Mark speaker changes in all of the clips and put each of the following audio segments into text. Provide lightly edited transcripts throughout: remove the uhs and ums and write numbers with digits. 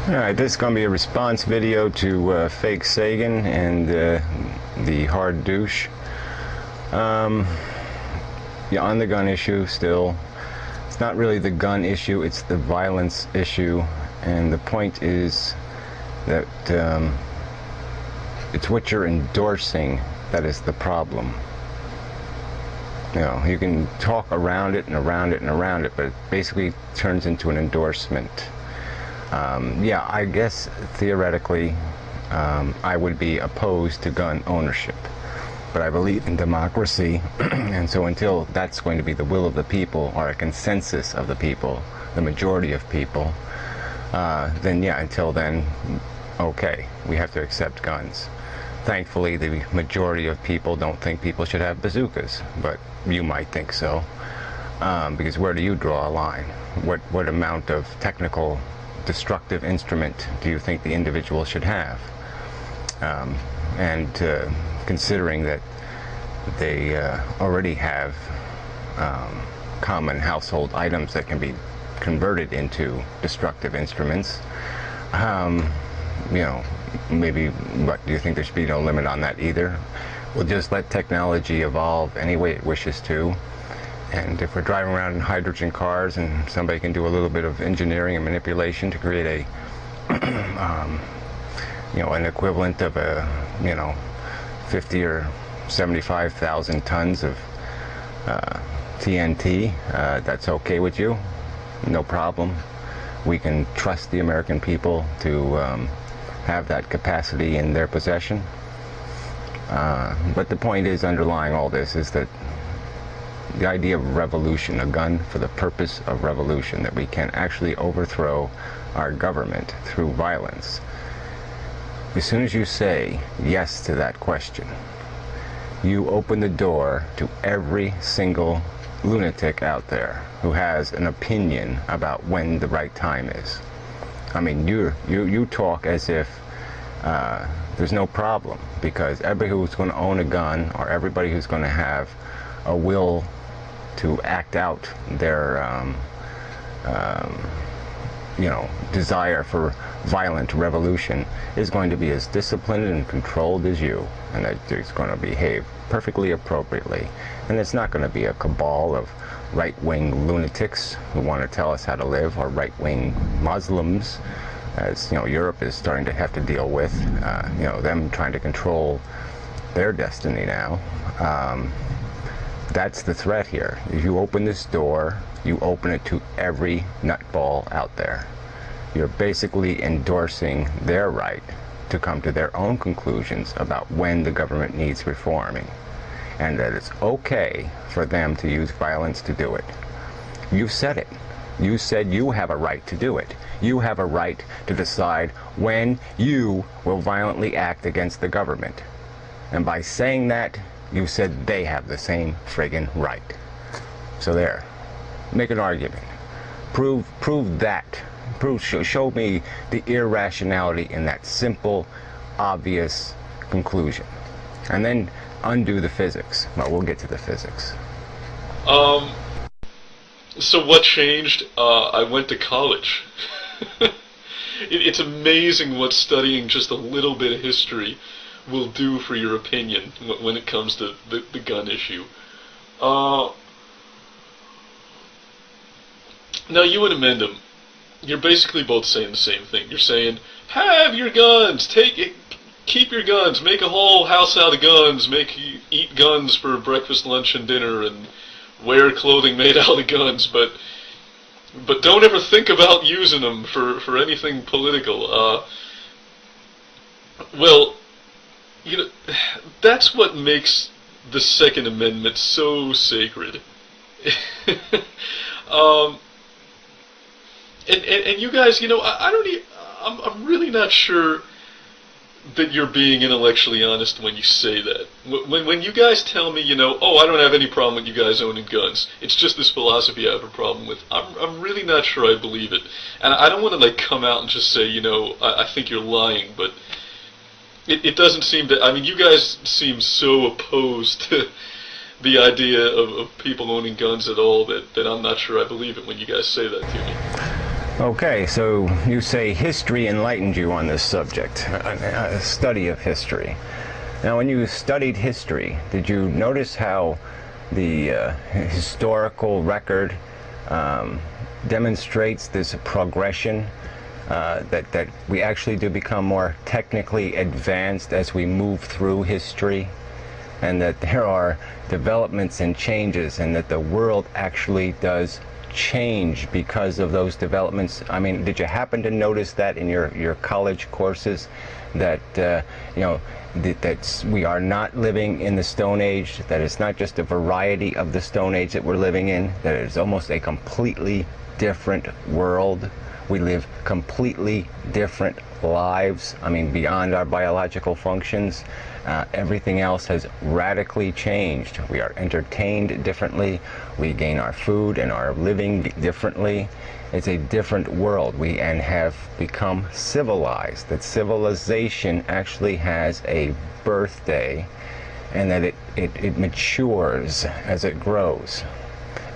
Speaker 1: Alright, this is going to be a response video to Fake Sagan and the hard douche. Yeah, on the gun issue still. It's not really the gun issue, it's the violence issue. And the point is that it's what you're endorsing that is the problem. You know, you can talk around it and around it and around it, but it basically turns into an endorsement. Yeah, I guess theoretically I would be opposed to gun ownership, but I believe in democracy, and so until that's going to be the will of the people, or a consensus of the people, the majority of people, then yeah, until then, okay, we have to accept guns. Thankfully, the majority of people don't think people should have bazookas, but you might think so, because where do you draw a line? What amount of technical destructive instrument do you think the individual should have? And considering that they already have common household items that can be converted into destructive instruments, you know, maybe, what do you think there should be no limit on that either? We'll just let technology evolve any way it wishes to. And if we're driving around in hydrogen cars and somebody can do a little bit of engineering and manipulation to create a, you know, an equivalent of a, you know, 50 or 75,000 tons of TNT, that's okay with you? No problem. We can trust the American people to have that capacity in their possession. But the point is, underlying all this is that the idea of revolution, a gun for the purpose of revolution, that we can actually overthrow our government through violence. As soon as you say yes to that question, you open the door to every single lunatic out there who has an opinion about when the right time is. I mean, you talk as if there's no problem, because everybody who's going to own a gun, or everybody who's going to have a will to act out their you know, desire for violent revolution, is going to be as disciplined and controlled as you, and that it's going to behave perfectly appropriately. And it's not going to be a cabal of right-wing lunatics who want to tell us how to live, or right-wing Muslims, as you know, Europe is starting to have to deal with, you know, them trying to control their destiny now. That's the threat here. If you open this door, you open it to every nutball out there. You're basically endorsing their right to come to their own conclusions about when the government needs reforming, and that it's okay for them to use violence to do it. You've said it. You said you have a right to do it. You have a right to decide when you will violently act against the government. And by saying that, you said they have the same friggin' right. So there. Make an argument. Prove that. Show me the irrationality in that simple, obvious conclusion. And then undo the physics. Well, we'll get to the physics.
Speaker 2: So what changed? I went to college. It's amazing what studying just a little bit of history will do for your opinion when it comes to the gun issue. Now, you and Inmendham, you're basically both saying the same thing. You're saying, have your guns, take it, keep your guns, make a whole house out of guns, eat guns for breakfast, lunch, and dinner, and wear clothing made out of guns, but don't ever think about using them for anything political. Well, you know, that's what makes the Second Amendment so sacred. And you guys, you know, I'm really not sure that you're being intellectually honest when you say that. When you guys tell me, you know, oh, I don't have any problem with you guys owning guns, it's just this philosophy I have a problem with, I'm really not sure I believe it. And I don't want to, like, come out and just say, you know, I think you're lying, but it doesn't seem that, I mean, you guys seem so opposed to the idea of people owning guns at all that I'm not sure I believe it when you guys say that to me.
Speaker 1: Okay, so you say history enlightened you on this subject, a study of history. Now, when you studied history, did you notice how the historical record demonstrates this progression, that we actually do become more technically advanced as we move through history, and that there are developments and changes, and that the world actually does change because of those developments? I mean, did you happen to notice that in your college courses, that that we are not living in the Stone Age, that it's not just a variety of the Stone Age that we're living in, that it's almost a completely different world? We live completely different lives. I mean, beyond our biological functions, everything else has radically changed. We are entertained differently. We gain our food and our living differently. It's a different world. We have become civilized. That civilization actually has a birthday, and that it matures as it grows,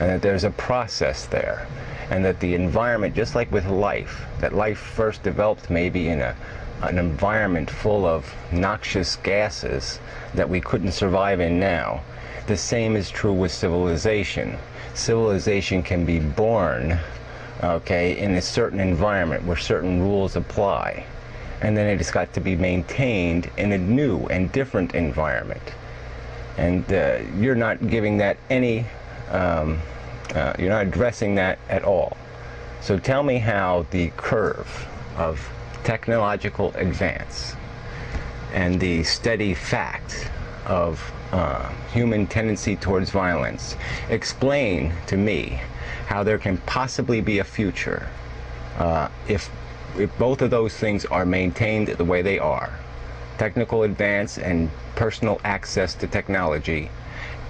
Speaker 1: and that there's a process there. And that the environment, just like with life, that life first developed maybe in an environment full of noxious gases that we couldn't survive in now. The same is true with civilization. Civilization can be born, okay, in a certain environment where certain rules apply, and then it's got to be maintained in a new and different environment. And you're not giving that any you're not addressing that at all. So tell me how the curve of technological advance and the steady fact of human tendency towards violence, explain to me how there can possibly be a future if both of those things are maintained the way they are. Technical advance and personal access to technology,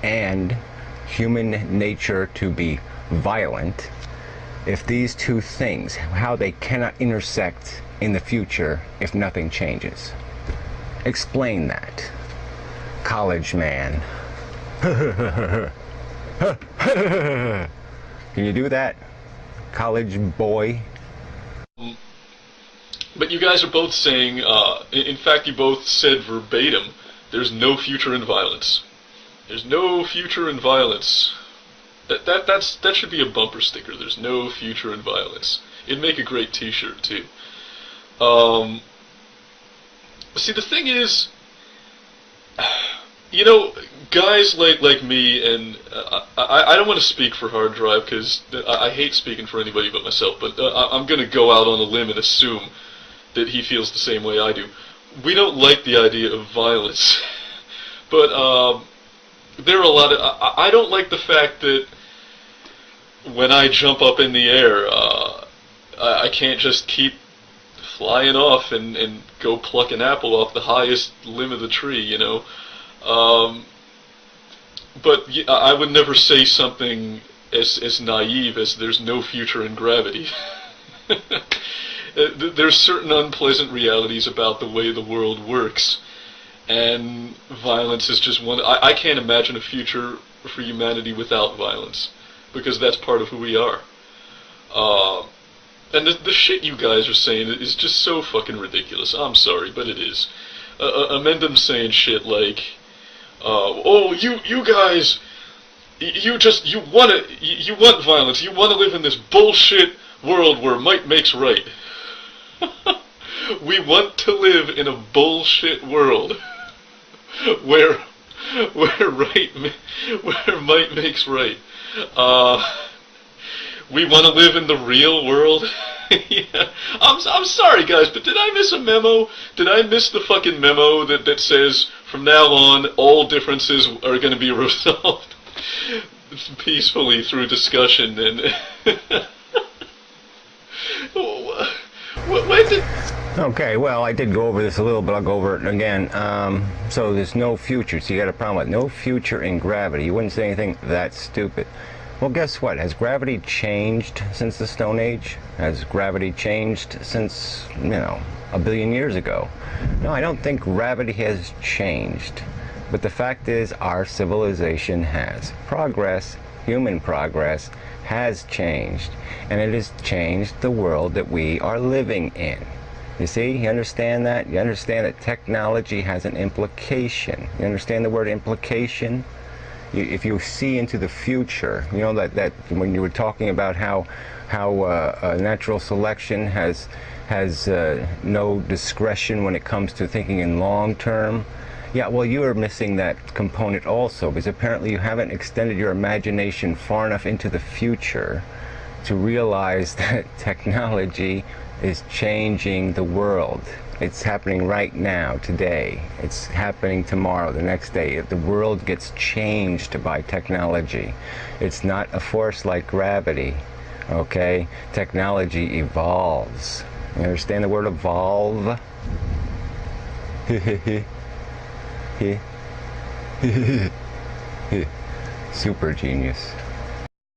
Speaker 1: and human nature to be violent. If these two things, how they cannot intersect in the future if nothing changes. Explain that, college man. Can you do that, college boy?
Speaker 2: But you guys are both saying, in fact, you both said verbatim, there's no future in violence. There's no future in violence. That should be a bumper sticker. There's no future in violence. It'd make a great T-shirt too. See, the thing is, guys like me, and I don't want to speak for Hard Drive because I hate speaking for anybody but myself. But I'm going to go out on a limb and assume that he feels the same way I do. We don't like the idea of violence, but there are a lot of... I don't like the fact that when I jump up in the air, I can't just keep flying off and go pluck an apple off the highest limb of the tree, But I would never say something as naive as there's no future in gravity. There's certain unpleasant realities about the way the world works. And violence is just one. I can't imagine a future for humanity without violence, because that's part of who we are. And the shit you guys are saying is just so fucking ridiculous. I'm sorry, but it is. Inmendham's saying shit like, "Oh, you guys, you want violence. You want to live in this bullshit world where might makes right." We want to live in a bullshit world where might makes right. We want to live in the real world. Yeah. I'm sorry, guys, but did I miss a memo? Did I miss the fucking memo that says from now on all differences are going to be resolved peacefully through discussion? And when did...
Speaker 1: Okay, well, I did go over this a little, but I'll go over it again. So there's no future. So you got a problem with no future in gravity. You wouldn't say anything that stupid. Well, guess what? Has gravity changed since the Stone Age? Has gravity changed since, a billion years ago? No, I don't think gravity has changed. But the fact is, our civilization has. Progress, human progress, has changed, and it has changed the world that we are living in. You see, you understand that? You understand that technology has an implication. You understand the word implication? If you see into the future, you know that when you were talking about how natural selection has no discretion when it comes to thinking in long term. Yeah, well, you are missing that component also, because apparently you haven't extended your imagination far enough into the future to realize that technology is changing the world. It's happening right now, today. It's happening tomorrow, the next day. The world gets changed by technology. It's not a force like gravity, okay? Technology evolves. You understand the word evolve? Super genius.